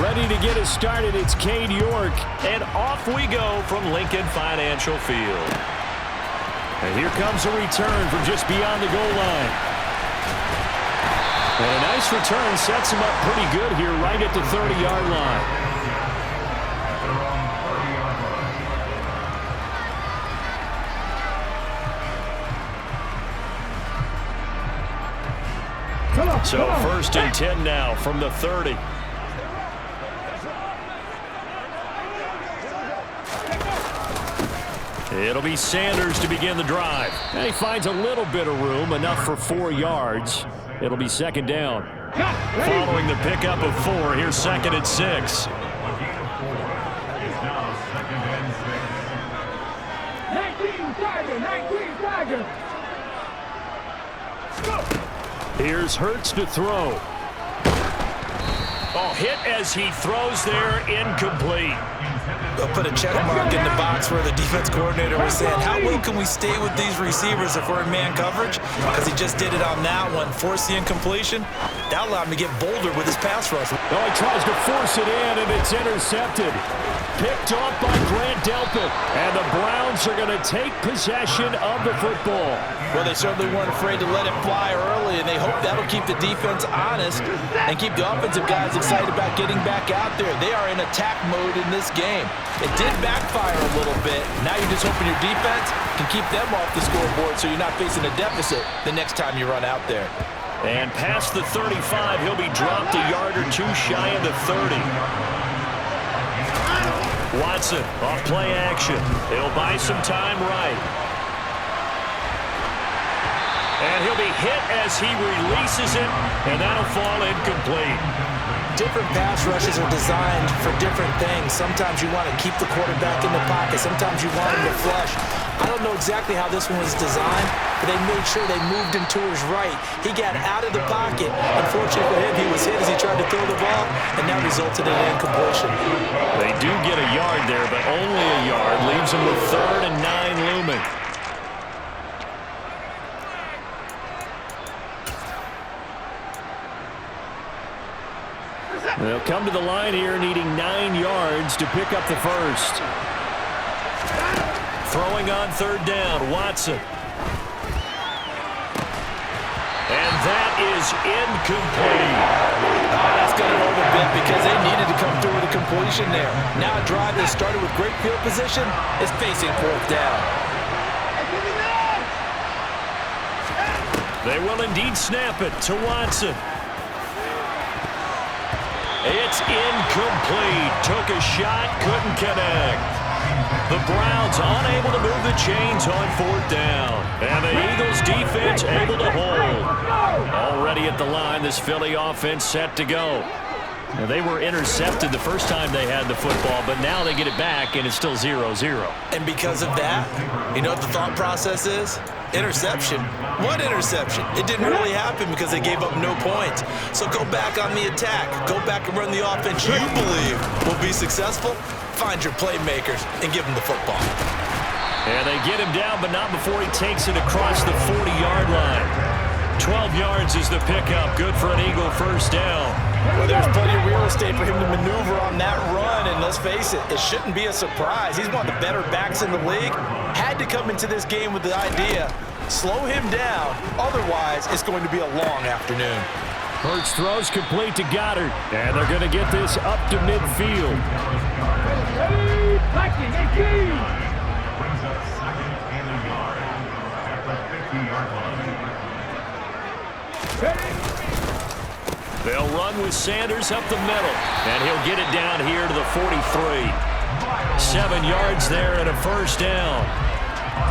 ready to get us started. It's Cade York. And off we go from Lincoln Financial Field. And here comes a return from just beyond the goal line. And a nice return sets him up pretty good here right at the 30-yard line. So 1st and 10 now from the 30. It'll be Sanders to begin the drive. And he finds a little bit of room, enough for 4 yards. It'll be 2nd down. Following the pickup of 4, here's 2nd and 6. Here's Hurts to throw. Oh, hit as he throws there, incomplete. They'll put a check mark in the box where the defense coordinator was saying, how well can we stay with these receivers if we're in man coverage? Because he just did it on that one, forced the incompletion. That allowed him to get bolder with his pass rush. Oh, he tries to force it in, and it's intercepted. Picked off by Grant Delpit. And the Browns are going to take possession of the football. Well, they certainly weren't afraid to let it fly early, and they hope that'll keep the defense honest and keep the offensive guys excited about getting back out there. They are in attack mode in this game. It did backfire a little bit. Now you're just hoping your defense can keep them off the scoreboard so you're not facing a deficit the next time you run out there. And past the 35, he'll be dropped a yard or 2 shy of the 30. Watson off play action. He'll buy some time right. And he'll be hit as he releases it, and that'll fall incomplete. Different pass rushes are designed for different things. Sometimes you want to keep the quarterback in the pocket. Sometimes you want him to flush. I don't know exactly how this one was designed, but they made sure they moved him to his right. He got out of the pocket. Unfortunately for him, he was hit as he tried to throw the ball, and that resulted in an incompletion. They do get a yard there, but only a yard. Leaves him with 3rd and 9 looming. They'll come to the line here needing 9 yards to pick up the first. Throwing on 3rd down, Watson. And that is incomplete. Oh, that's got it over a bit because they needed to come through with a completion there. Now a drive that started with great field position is facing 4th down. They will indeed snap it to Watson. It's incomplete. Took a shot, couldn't connect. The Browns unable to move the chains on 4th down. And the Eagles defense able to hold. Already at the line, this Philly offense set to go. Now, they were intercepted the first time they had the football, but now they get it back, and it's still 0-0. And because of that, you know what the thought process is? Interception. What interception? It didn't really happen because they gave up no points. So go back on the attack. Go back and run the offense you believe will be successful. Find your playmakers and give them the football. And they get him down, but not before he takes it across the 40-yard line. 12 yards is the pickup. Good for an Eagle 1st down. Well, there's plenty of real estate for him to maneuver on that run, and let's face it, it shouldn't be a surprise. He's one of the better backs in the league. Had to come into this game with the idea, slow him down, otherwise it's going to be a long afternoon. Hurts throws complete to Goddard, and they're going to get this up to midfield. They'll run with Sanders up the middle, and he'll get it down here to the 43. 7 yards there and a 1st down.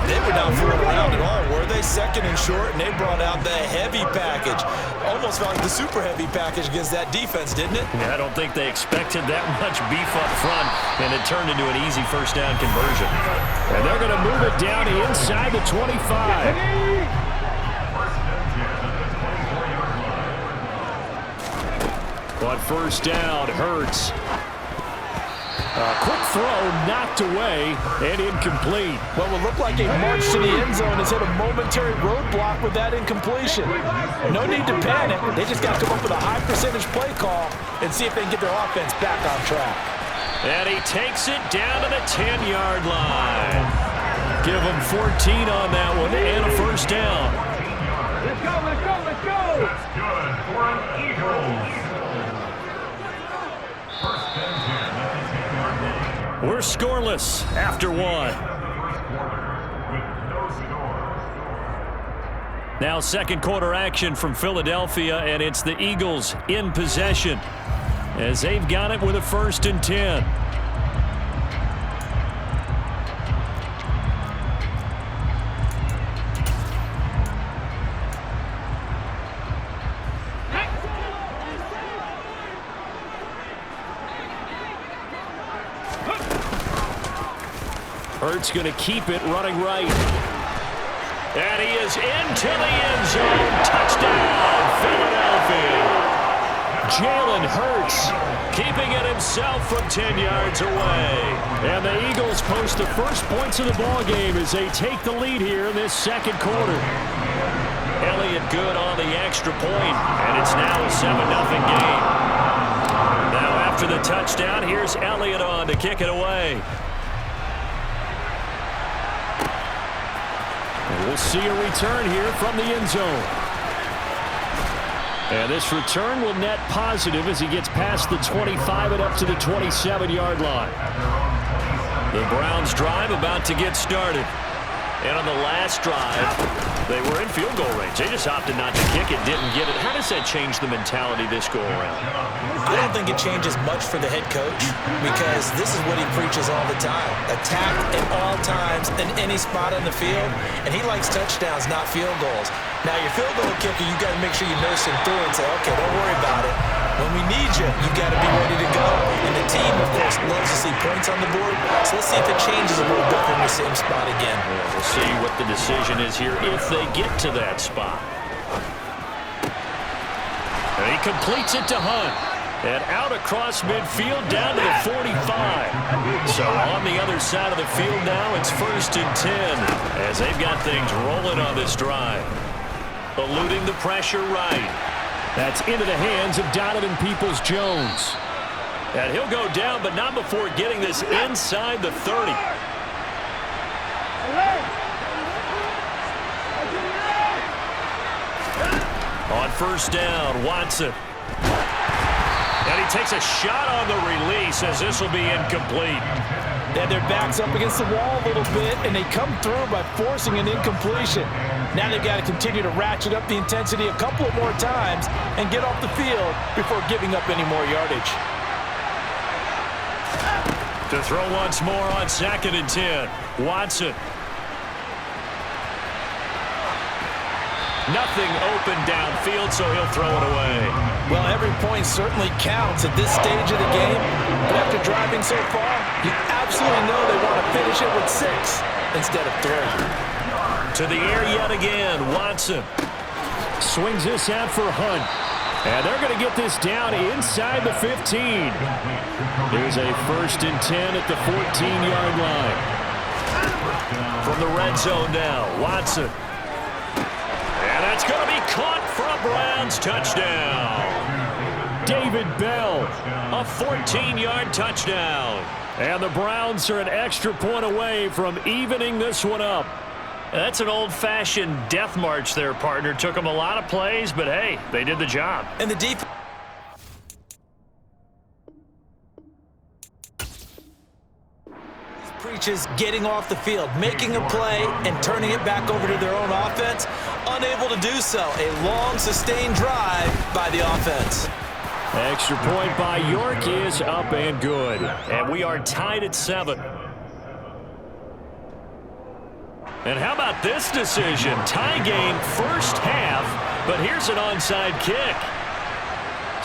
They were not fooling around at all, were they? 2nd and short, and they brought out the heavy package. Almost felt like the super heavy package against that defense, didn't it? Yeah, I don't think they expected that much beef up front, and it turned into an easy 1st down conversion. And they're going to move it down inside the 25. On 1st down, Hurts. Quick throw knocked away and incomplete. What will look like a march to the end zone has hit a momentary roadblock with that incompletion. No need to panic. They just got to come up with a high percentage play call and see if they can get their offense back on track. And he takes it down to the 10-yard line. Give him 14 on that one and a first down. Let's go, let's go, let's go! That's good for an Eagles. We're scoreless after one. Now second quarter action from Philadelphia, and it's the Eagles in possession as they've got it with a 1st and 10. Hurts going to keep it running right. And he is into the end zone. Touchdown, Philadelphia. Jalen Hurts keeping it himself from 10 yards away. And the Eagles post the first points of the ball game as they take the lead here in this second quarter. Elliott good on the extra point, and it's now a 7-0 game. Now after the touchdown, here's Elliott on to kick it away. We'll see a return here from the end zone. And this return will net positive as he gets past the 25 and up to the 27-yard line. The Browns drive about to get started. And on the last drive, they were in field goal range. They just opted not to kick it, didn't get it. How does that change the mentality this go around? I don't think it changes much for the head coach because this is what he preaches all the time. Attack at all times in any spot on the field, and he likes touchdowns, not field goals. Now, your field goal kicker, you got to make sure you nurse him through and say, okay, don't worry about it. When we need you, you got to be ready to go. And the team, of course, loves to see points on the board. So let's see if it changes a little bit from the same spot again. Yeah, we'll see what the decision is here if they get to that spot. And he completes it to Hunt. And out across midfield down to the 45. So on the other side of the field now, it's 1st and 10 as they've got things rolling on this drive. Eluding the pressure right. That's into the hands of Donovan Peoples-Jones. And he'll go down, but not before getting this inside the 30. On 1st down, Watson. And he takes a shot on the release as this will be incomplete. They had their backs up against the wall a little bit, and they come through by forcing an incompletion. Now they've got to continue to ratchet up the intensity a couple of more times and get off the field before giving up any more yardage. To throw once more on 2nd and 10. Watson. Nothing open downfield, so he'll throw it away. Well, every point certainly counts at this stage of the game, but after driving so far, you absolutely know they want to finish it with 6 instead of 3. To the air yet again, Watson. Swings this out for Hunt. And they're going to get this down inside the 15. Here's a 1st and 10 at the 14-yard line. From the red zone now, Watson. And that's going to be caught for a Browns touchdown. David Bell. A 14-yard touchdown. And the Browns are an extra point away from evening this one up. That's an old-fashioned death march there, partner. Took them a lot of plays, but hey, they did the job. And the defense preaches getting off the field, making a play, and turning it back over to their own offense. Unable to do so. A long, sustained drive by the offense. Extra point by York is up and good. And we are tied at 7. And how about this decision? Tie game first half, but here's an onside kick.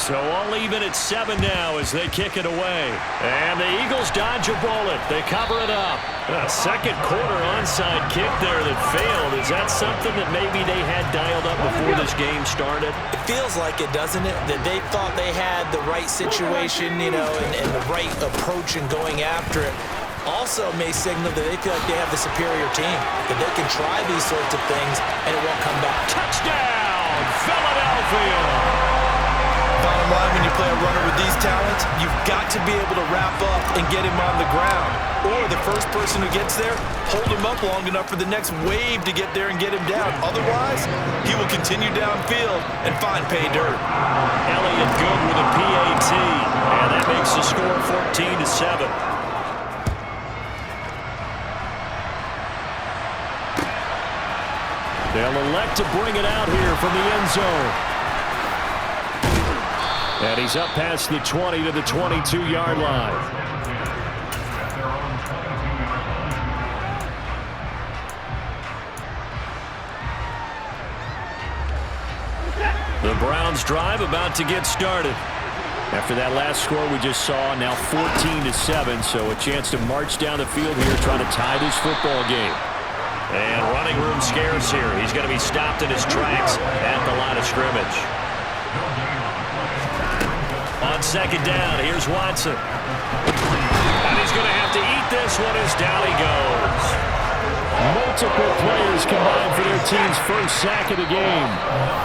So all even at 7 now as they kick it away. And the Eagles dodge a bullet. They cover it up. A second quarter onside kick there that failed. Is that something that maybe they had dialed up before this game started? It feels like it, doesn't it? That they thought they had the right situation, you know, and the right approach in going after it. Also may signal that they feel like they have the superior team, that they can try these sorts of things and it won't come back. Touchdown, Philadelphia! Bottom line, when you play a runner with these talents, you've got to be able to wrap up and get him on the ground. Or the first person who gets there, hold him up long enough for the next wave to get there and get him down. Otherwise, he will continue downfield and find pay dirt. Elliott good with a PAT, and that makes the score 14-7. They'll elect to bring it out here from the end zone. And he's up past the 20 to the 22-yard line. The Browns drive about to get started. After that last score we just saw, now 14-7, so a chance to march down the field here trying to tie this football game. And running room scarce here. He's going to be stopped in his tracks at the line of scrimmage. On second down, here's Watson. And he's going to have to eat this one as down he goes. Multiple players combined for their team's first sack of the game.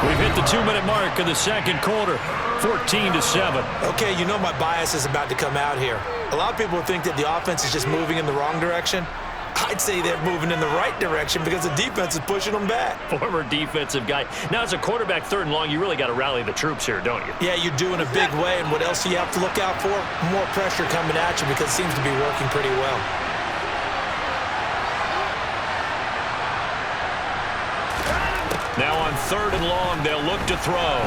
We've hit the 2-minute mark of the second quarter, 14-7. Okay, you know my bias is about to come out here. A lot of people think that the offense is just moving in the wrong direction. I'd say they're moving in the right direction because the defense is pushing them back. Former defensive guy. Now, as a quarterback, 3rd and long, you really got to rally the troops here, don't you? Yeah, you do in a big way. And what else do you have to look out for? More pressure coming at you because it seems to be working pretty well. Now on 3rd and long, they'll look to throw.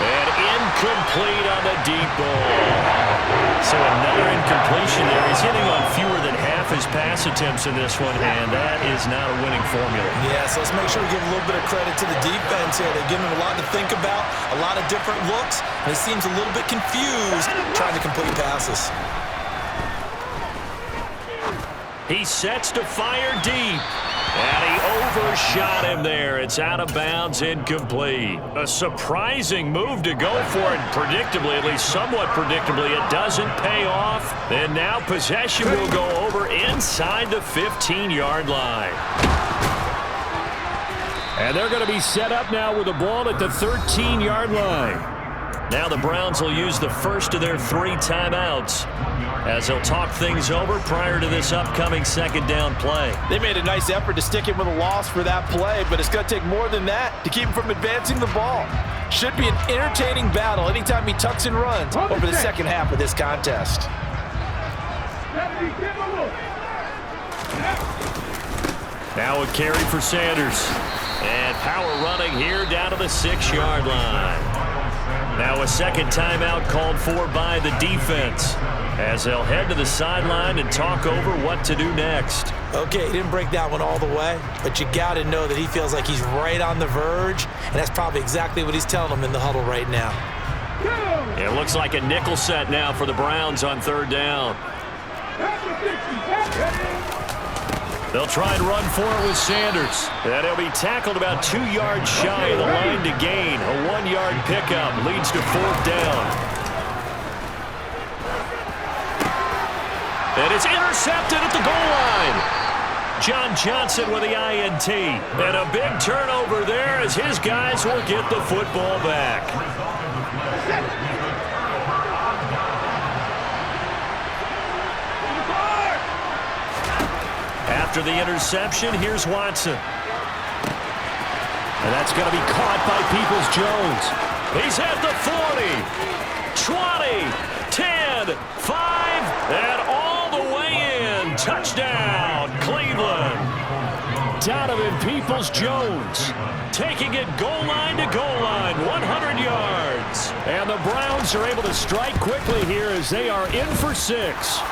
And incomplete on the deep ball. So another incompletion there. He's hitting on fewer than half his pass attempts in this one, and that is not a winning formula. Yeah, so let's make sure we give a little bit of credit to the defense here. They've given him a lot to think about, a lot of different looks, and he seems a little bit confused trying to complete passes. He sets to fire deep. And he overshot him there. It's out of bounds, incomplete. A surprising move to go for it. Predictably, at least somewhat predictably, it doesn't pay off. And now possession will go over inside the 15-yard line. And they're going to be set up now with the ball at the 13-yard line. Now the Browns will use the first of their 3 timeouts as they'll talk things over prior to this upcoming second down play. They made a nice effort to stick him with a loss for that play, but it's going to take more than that to keep him from advancing the ball. Should be an entertaining battle anytime he tucks and runs over the second half of this contest. Now a carry for Sanders. And power running here down to the 6-yard line. Now a second timeout called for by the defense as they'll head to the sideline and talk over what to do next. Okay, he didn't break that one all the way, but you got to know that he feels like he's right on the verge, and that's probably exactly what he's telling them in the huddle right now. It looks like a nickel set now for the Browns on 3rd down. They'll try and run for it with Sanders. And he'll be tackled about 2 yards shy of the line to gain. A 1-yard pickup leads to 4th down. And it's intercepted at the goal line. John Johnson with the INT. And a big turnover there as his guys will get the football back. After the interception, here's Watson. And that's going to be caught by Peoples-Jones. He's at the 40, 20, 10, 5, and all the way in. Touchdown, Cleveland. Donovan Peoples-Jones taking it goal line to goal line, 100 yards. And the Browns are able to strike quickly here as they are in for 6.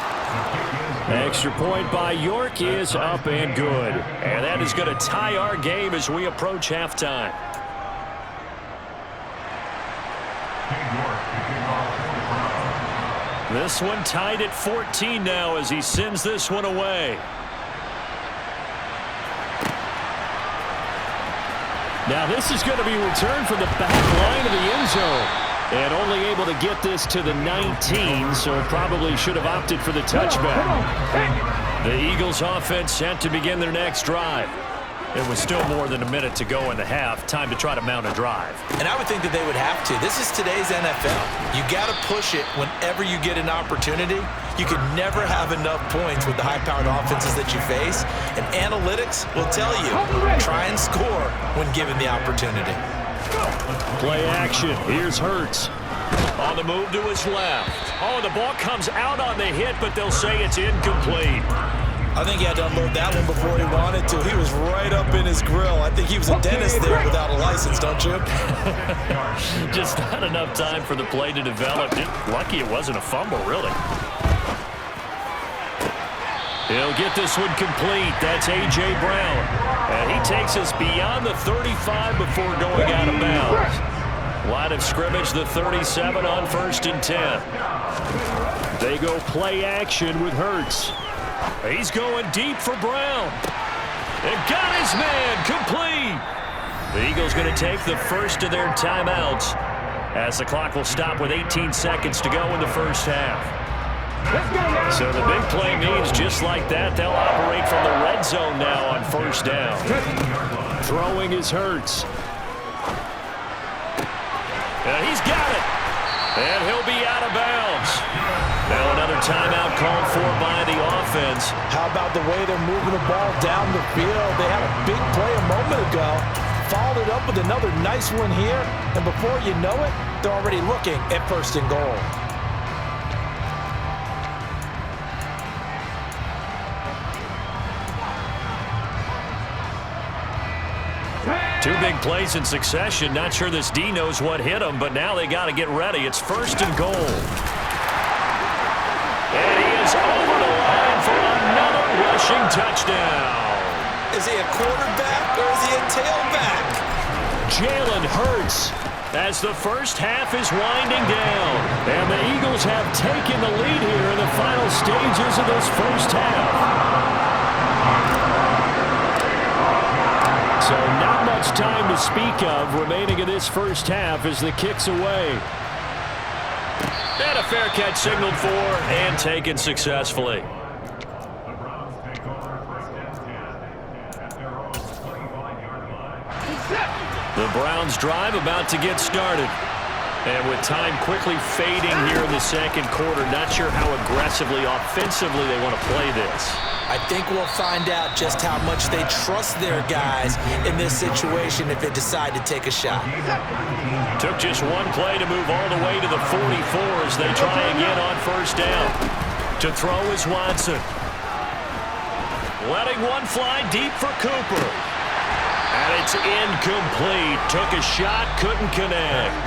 Extra point by York is up and good. And that is going to tie our game as we approach halftime. This one tied at 14 now as he sends this one away. Now this is going to be returned from the back line of the end zone. And only able to get this to the 19, so probably should have opted for the touchback. The Eagles offense set to begin their next drive. It was still more than a minute to go in the half. Time to try to mount a drive. And I would think that they would have to. This is today's NFL. You got to push it whenever you get an opportunity. You can never have enough points with the high-powered offenses that you face. And analytics will tell you, try and score when given the opportunity. Play action. Here's Hurts. On the move to his left. Oh, the ball comes out on the hit, but they'll say it's incomplete. I think he had to unload that one before he wanted to. He was right up in his grill. I think he was a dentist there without a license, don't you? Just not enough time for the play to develop. Lucky it wasn't a fumble, really. He'll get this one complete. That's A.J. Brown. And he takes us beyond the 35 before going out of bounds. Line of scrimmage, the 37 on 1st and 10. They go play action with Hurts. He's going deep for Brown. And got his man complete. The Eagles going to take the first of their timeouts as the clock will stop with 18 seconds to go in the first half. So the big play means just like that, they'll operate from the red zone now on 1st down. Throwing is Hurts. He's got it. And he'll be out of bounds. Now another timeout called for by the offense. How about the way they're moving the ball down the field? They had a big play a moment ago. Followed it up with another nice one here. And before you know it, they're already looking at 1st and goal. Two big plays in succession. Not sure this D knows what hit him, but now they got to get ready. It's 1st and goal. And he is over the line for another rushing touchdown. Is he a quarterback or is he a tailback? Jalen Hurts as the first half is winding down. And the Eagles have taken the lead here in the final stages of this first half. So not much time to speak of remaining in this first half as the kick's away. And a fair catch signaled for and taken successfully. The Browns drive about to get started. And with time quickly fading here in the second quarter, not sure how aggressively, offensively they want to play this. I think we'll find out just how much they trust their guys in this situation if they decide to take a shot. Took just one play to move all the way to the 44 as they try again on 1st down. To throw is Watson. Letting one fly deep for Cooper. And it's incomplete. Took a shot, couldn't connect.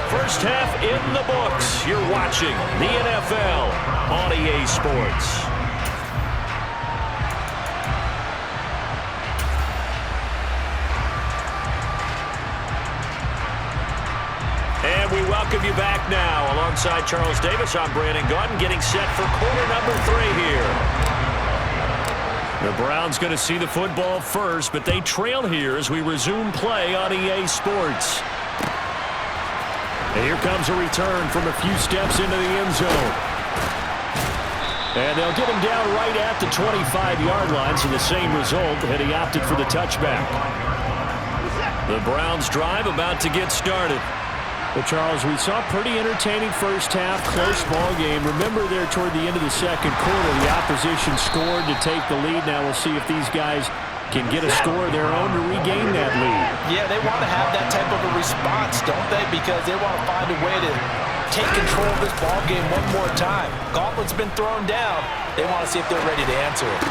First half in the books. You're watching the NFL on EA Sports. And we welcome you back now. Alongside Charles Davis, I'm Brandon Gaudin, getting set for quarter number 3 here. The Browns going to see the football first, but they trail here as we resume play on EA Sports. And here comes a return from a few steps into the end zone. And they'll get him down right at the 25-yard line, so the same result had he opted for the touchback. The Browns drive about to get started. Well, Charles, we saw a pretty entertaining first half, close ball game. Remember there toward the end of the second quarter, the opposition scored to take the lead. Now we'll see if these guys can get a score of their own to regain that lead. Yeah, they want to have that type of a response, don't they? Because they want to find a way to take control of this ball game one more time. Gauntlet's been thrown down. They want to see if they're ready to answer it.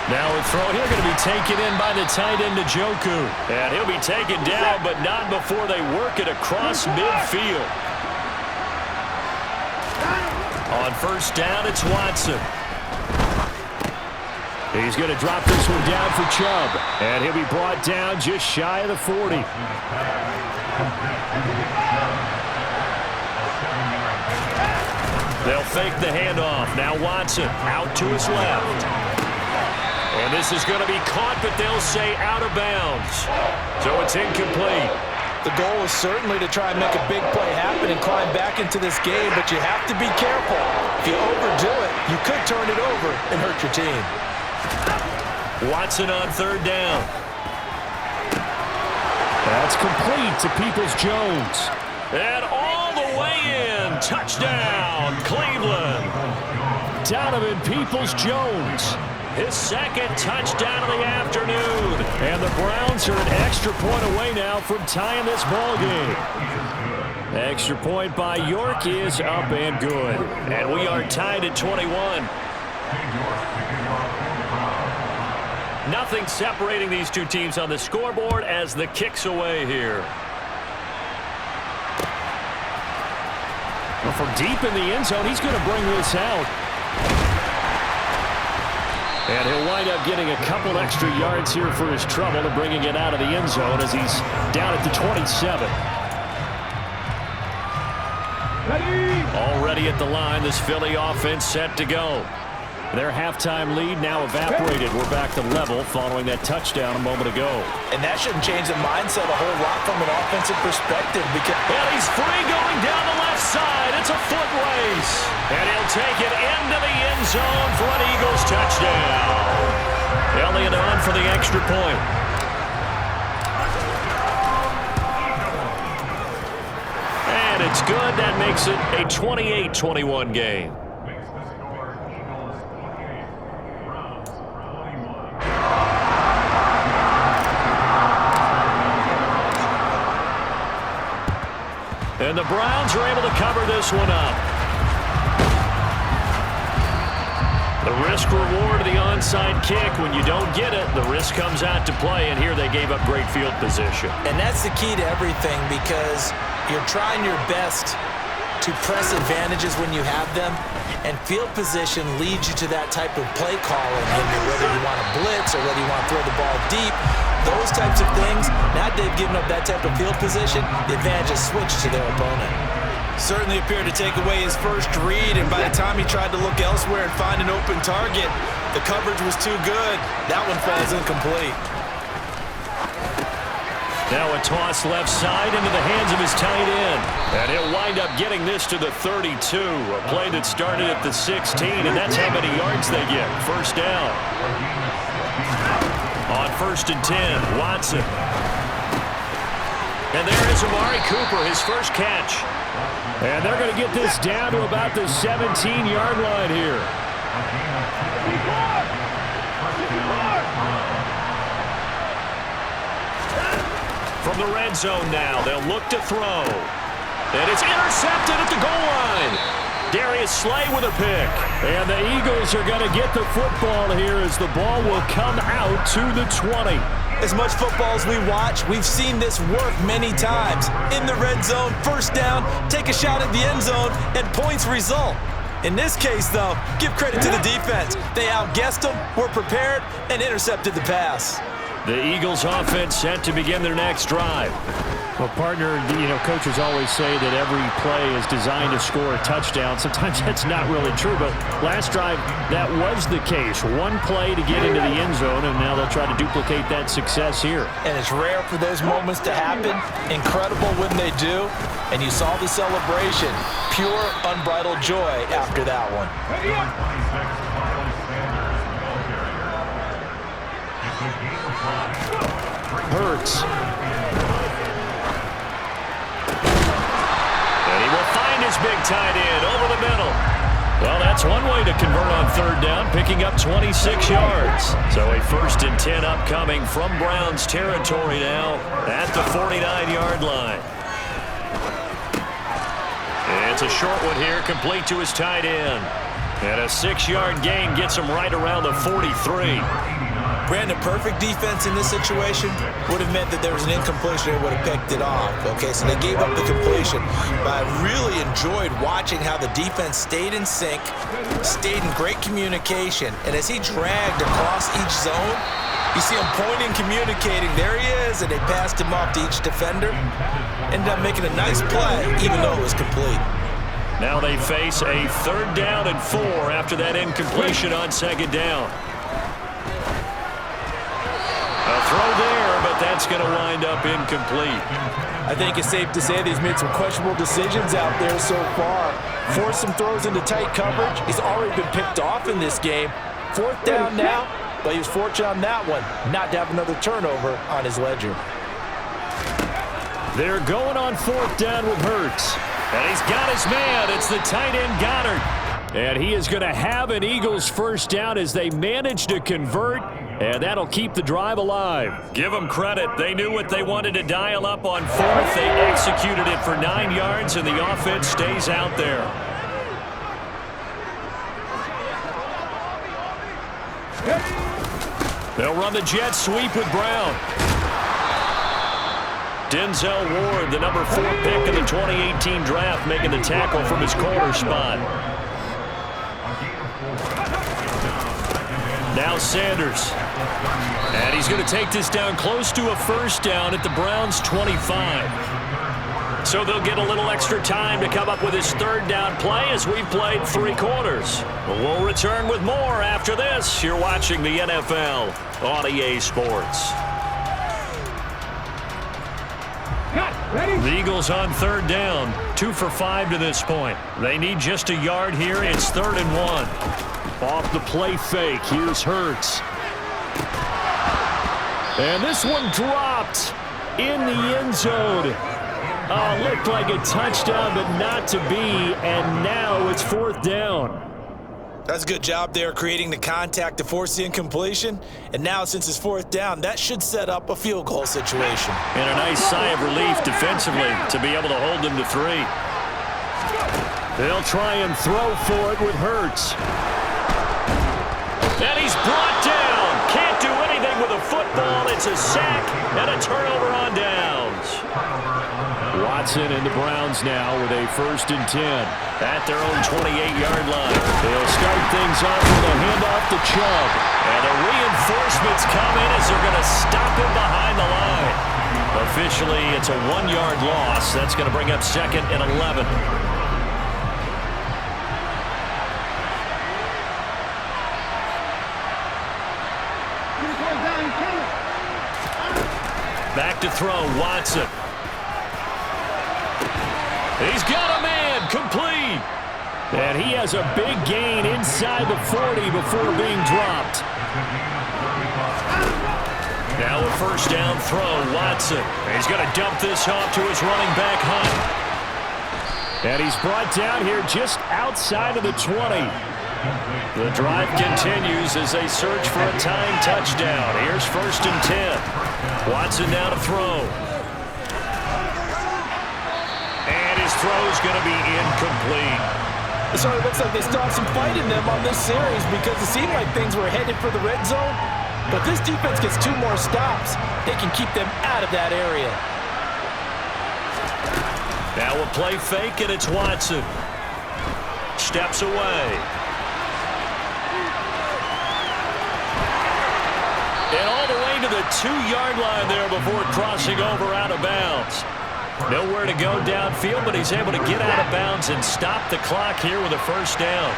Now a throw here going to be taken in by the tight end, Njoku. And he'll be taken down, but not before they work it across midfield. On 1st down, it's Watson. He's going to drop this one down for Chubb. And he'll be brought down just shy of the 40. They'll fake the handoff. Now Watson out to his left. And this is going to be caught, but they'll say out of bounds. So it's incomplete. The goal is certainly to try and make a big play happen and climb back into this game, but you have to be careful. If you overdo it, you could turn it over and hurt your team. Watson on third down. That's complete to Peoples-Jones. And all the way in. Touchdown, Cleveland. Donovan Peoples-Jones. His second touchdown of the afternoon. And the Browns are an extra point away now from tying this ball game. Extra point by York is up and good. And we are tied at 21. Nothing separating these two teams on the scoreboard as the kick's away here. Well, from deep in the end zone, he's going to bring this out. And he'll wind up getting a couple extra yards here for his trouble and bringing it out of the end zone as he's down at the 27. Already at the line, this Philly offense set to go. Their halftime lead now evaporated. We're back to level following that touchdown a moment ago. And that shouldn't change the mindset a whole lot from an offensive perspective because well, he's free going down the left side. It's a foot race. And he'll take it into the end zone for an Eagles touchdown. Elliott on for the extra point. And it's good. That makes it a 28-21 game. And the Browns are able to cover this one up. The risk reward of the onside kick. When you don't get it, the risk comes out to play, and here they gave up great field position. And that's the key to everything because you're trying your best to press advantages when you have them, and field position leads you to that type of play calling, whether you want to blitz or whether you want to throw the ball deep. Those types of things, now they've given up that type of field position, the advantage is switched to their opponent. certainly appeared to take away his first read, and by the time he tried to look elsewhere and find an open target, the coverage was too good. That one falls incomplete. Now a toss left side into the hands of his tight end. And he'll wind up getting this to the 32. A play that started at the 16, and that's how many yards they get. First down. On 1st and 10, Watson. And there is Amari Cooper, his first catch. And they're going to get this down to about the 17-yard line here. From the red zone now, they'll look to throw. And it's intercepted at the goal line. Darius Slay with a pick. And the Eagles are going to get the football here as the ball will come out to the 20. As much football as we watch, we've seen this work many times. In the red zone, first down, take a shot at the end zone, and points result. In this case, though, give credit to the defense. They outguessed them, were prepared, and intercepted the pass. The Eagles offense set to begin their next drive. Well, partner, coaches always say that every play is designed to score a touchdown. Sometimes that's not really true, but last drive, that was the case. One play to get into the end zone, and now they'll try to duplicate that success here. And it's rare for those moments to happen. Incredible when they do. And you saw the celebration. Pure, unbridled joy after that one. Hurts. And he will find his big tight end over the middle. Well, that's one way to convert on third down, picking up 26 yards. So a 1st and 10 upcoming from Browns territory now at the 49-yard line. And it's a short one here, complete to his tight end. And a 6-yard gain gets him right around the 43. Brandon, perfect defense in this situation would have meant that there was an incompletion and would have picked it off. Okay, so they gave up the completion. But I really enjoyed watching how the defense stayed in sync, stayed in great communication. And as he dragged across each zone, you see him pointing, communicating. There he is, and they passed him off to each defender. Ended up making a nice play, even though it was complete. Now they face a 3rd down and 4 after that incompletion on 2nd down. A throw there, but that's going to wind up incomplete. I think it's safe to say that he's made some questionable decisions out there so far. Forced some throws into tight coverage. He's already been picked off in this game. 4th down now, but he was fortunate on that one not to have another turnover on his ledger. They're going on 4th down with Hurts. And he's got his man. It's the tight end Goddard. And he is going to have an Eagles 1st down as they manage to convert, and that'll keep the drive alive. Give them credit. They knew what they wanted to dial up on 4th. They executed it for 9 yards, and the offense stays out there. They'll run the jet sweep with Brown. Denzel Ward, the number 4 pick in the 2018 draft, making the tackle from his corner spot. Now Sanders. And he's going to take this down close to a 1st down at the Browns' 25. So they'll get a little extra time to come up with his 3rd down play as we've played 3 quarters. We'll return with more after this. You're watching the NFL on EA Sports. The Eagles on 3rd down, 2 for 5 to this point. They need just a yard here. It's 3rd and 1. Off the play fake, here's Hurts. And this one dropped in the end zone. Looked like a touchdown, but not to be. And now it's 4th down. That's a good job there creating the contact to force the incompletion. And now since it's 4th down, that should set up a field goal situation. And a nice sigh of relief defensively to be able to hold them to 3. They'll try and throw for it with Hurts. And he's brought down. Can't do anything with a football. It's a sack and a turnover on downs. Watson and the Browns now with a 1st and 10. At their own 28-yard line. They'll start things off with a handoff to Chubb. And the reinforcements come in as they're going to stop him behind the line. Officially, it's a 1-yard loss. That's going to bring up 2nd and 11. Back to throw, Watson. He's got a man, complete. And he has a big gain inside the 40 before being dropped. Now a 1st down throw, Watson. He's going to dump this off to his running back, Hunt. And he's brought down here just outside of the 20. The drive continues as they search for a tying touchdown. Here's 1st and 10. Watson now to throw. And his throw's going to be incomplete. It sort of looks like they still have some fight in them on this series because it seemed like things were headed for the red zone. But this defense gets 2 more stops. They can keep them out of that area. Now a play fake, and it's Watson. Steps away. And all the way to the 2-yard line there before crossing over out of bounds. Nowhere to go downfield, but he's able to get out of bounds and stop the clock here with a 1st down.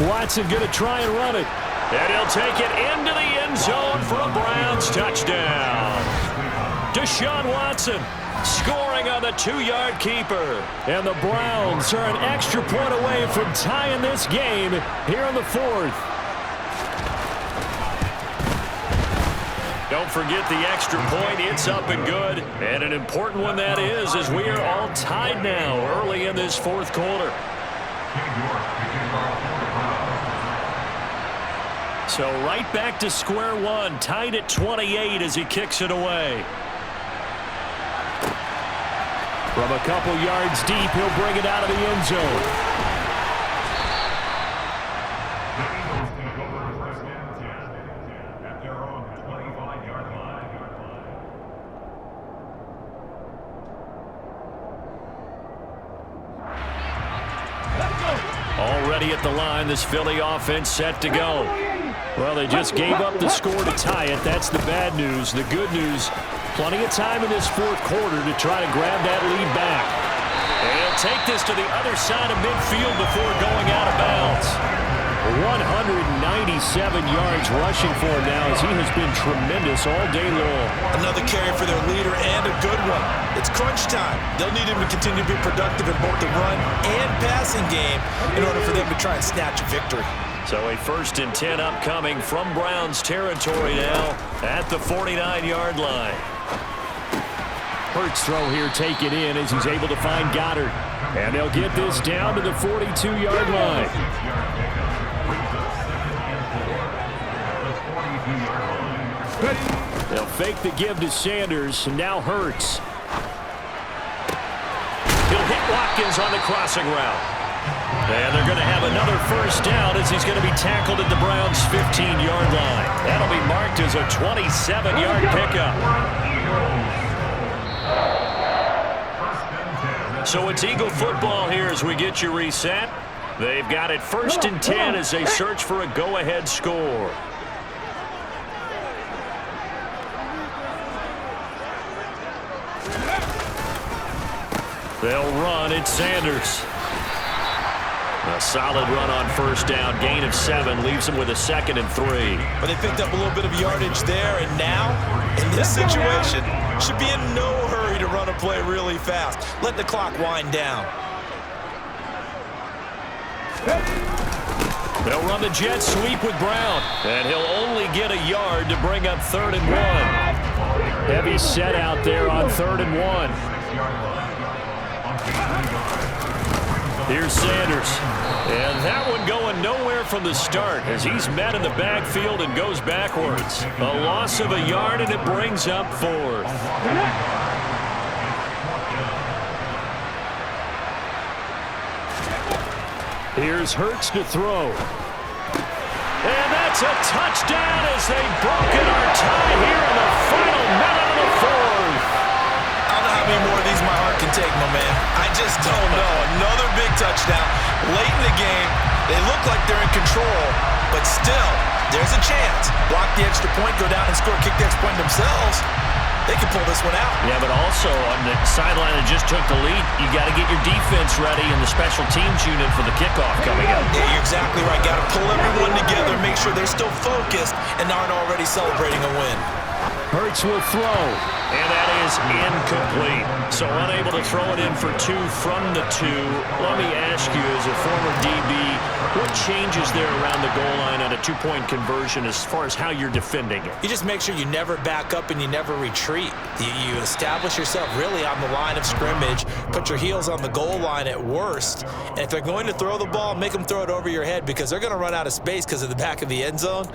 Watson going to try and run it. And he'll take it into the end zone for a Browns touchdown. Deshaun Watson scoring on the 2-yard keeper. And the Browns are an extra point away from tying this game here in the 4th. Don't forget the extra point. It's up and good. And an important one that is, as we are all tied now early in this 4th quarter. So right back to square one, tied at 28 as he kicks it away. From a couple yards deep, he'll bring it out of the end zone. ready at the line. This Philly offense set to go. Well, they just gave up the score to tie it. That's the bad news. The good news, plenty of time in this fourth quarter to try to grab that lead back. And he'll take this to the other side of midfield before going out of bounds. 197 yards rushing for him now as he has been tremendous all day long. Another carry for their leader and a good one. It's crunch time. They'll need him to continue to be productive in both the run and passing game in order for them to try and snatch a victory. So a 1st and 10 upcoming from Browns territory now at the 49-yard line. Hurts throw here taken in as he's able to find Goddard. And they'll get this down to the 42-yard line. They'll fake the give to Sanders, and now Hurts. He'll hit Watkins on the crossing route. And they're going to have another 1st down as he's going to be tackled at the Browns' 15-yard line. That'll be marked as a 27-yard pickup. So it's Eagle football here as we get you reset. They've got it 1st and 10 as they search for a go-ahead score. They'll run. It's Sanders. A solid run on 1st down. Gain of 7 leaves him with a 2nd and 3. But they picked up a little bit of yardage there, and now, in this situation, should be in no hurry to run a play really fast. Let the clock wind down. They'll run the jet sweep with Brown, and he'll only get a yard to bring up 3rd and 1. Heavy set out there on 3rd and 1. Here's Sanders. And that one going nowhere from the start as he's met in the backfield and goes backwards. A loss of a yard, and it brings up 4th. Here's Hurts to throw. And that's a touchdown as they've broken our tie here in the final minute of the 4th. I don't know how many more of these my heart can take, my man. I just don't know. Another big touchdown late in the game. They look like they're in control, but still, there's a chance. Block the extra point, go down and score, kick the extra point themselves. They can pull this one out. Yeah, but also on the sideline that just took the lead, you got to get your defense ready and the special teams unit for the kickoff coming up. Yeah, you're exactly right. Got to pull everyone together, make sure they're still focused and aren't already celebrating a win. Hurts will throw. And that is incomplete. So unable to throw it in for 2 from the 2. Let me ask you, as a former DB, what changes there around the goal line on a 2-point conversion as far as how you're defending it? You just make sure you never back up and you never retreat. You establish yourself really on the line of scrimmage, put your heels on the goal line at worst, and if they're going to throw the ball, make them throw it over your head because they're going to run out of space because of the back of the end zone.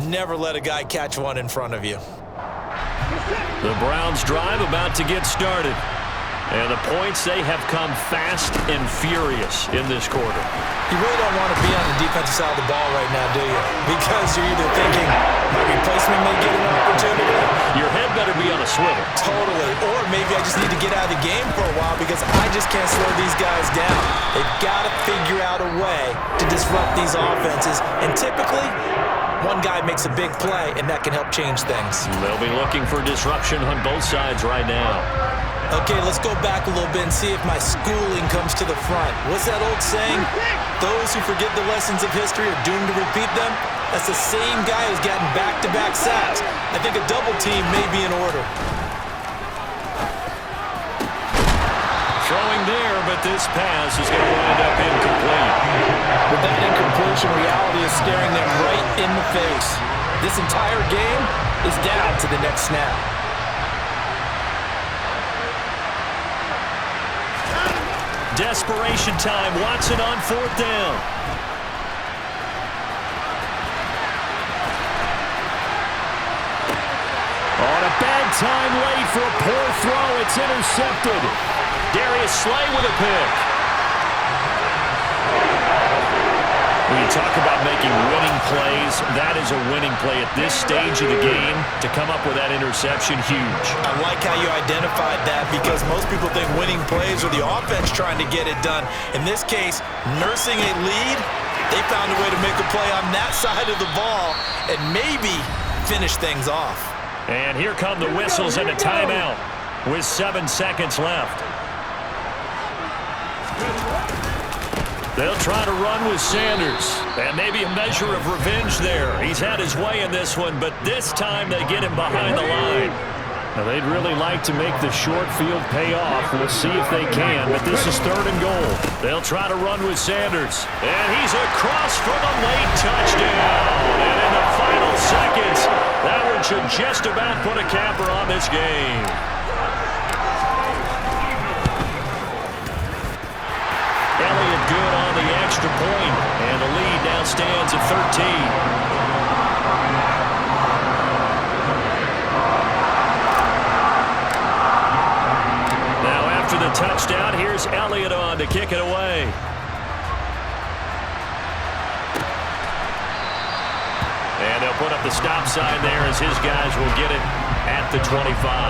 Never let a guy catch one in front of you. The Browns drive about to get started. And the points, they have come fast and furious in this quarter. You really don't want to be on the defensive side of the ball right now, do you? Because you're either thinking, my replacement may get an opportunity. Your head better be on a swivel. Totally. Or maybe I just need to get out of the game for a while because I just can't slow these guys down. They've got to figure out a way to disrupt these offenses. And typically, one guy makes a big play, and that can help change things. They'll be looking for disruption on both sides right now. Okay, let's go back a little bit and see if my schooling comes to the front. What's that old saying? Those who forget the lessons of history are doomed to repeat them. That's the same guy who's gotten back-to-back sacks. I think a double team may be in order. Throwing there, but this pass is going to wind up incomplete. With that incompletion, reality is staring them right in the face. This entire game is down to the next snap. Desperation time. Watson on 4th down. On a bad time late for a poor throw. It's intercepted. Darius Slay with a pick. When you talk about making winning plays, that is a winning play at this stage of the game. To come up with that interception, huge. I like how you identified that because most people think winning plays are the offense trying to get it done. In this case, nursing a lead They found a way to make a play on that side of the ball and maybe finish things off. And here come the whistles and a timeout with 7 seconds left. They'll try to run with Sanders. And maybe a measure of revenge there. He's had his way in this one, but this time they get him behind the line. Now, they'd really like to make the short field pay off. We'll see if they can, but this is 3rd and goal. They'll try to run with Sanders. And he's across for the late touchdown. And in the final seconds, that one should just about put a capper on this game. Elliott good on the extra point, and the lead now stands at 13. After the touchdown, here's Elliott on to kick it away. And they'll put up the stop sign there as his guys will get it at the 25.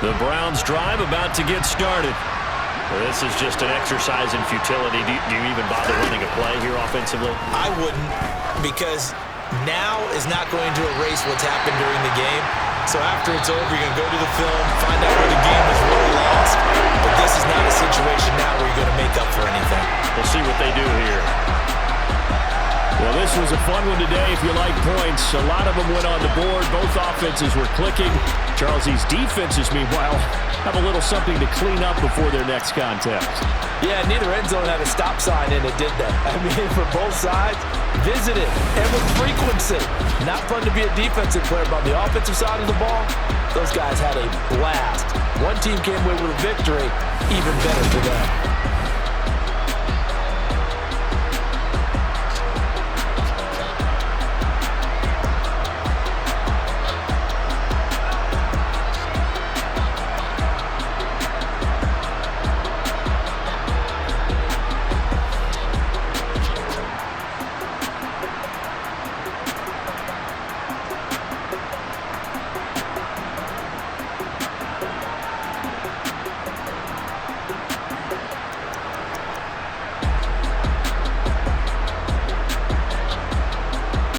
The Browns drive about to get started. This is just an exercise in futility. Do you even bother running a play here offensively? I wouldn't, because now is not going to erase what's happened during the game. So after it's over, you're going to go to the film, find out where the game was really lost. But this is not a situation now where you're going to make up for anything. We'll see what they do here. Well, this was a fun one today if you like points. A lot of them went on the board. Both offenses were clicking. Charles, these defenses, meanwhile, have a little something to clean up before their next contest. Yeah, neither end zone had a stop sign in it, did they? I mean, for both sides, visited and with frequency. Not fun to be a defensive player, but on the offensive side of the ball, those guys had a blast. One team came away with a victory, even better for them.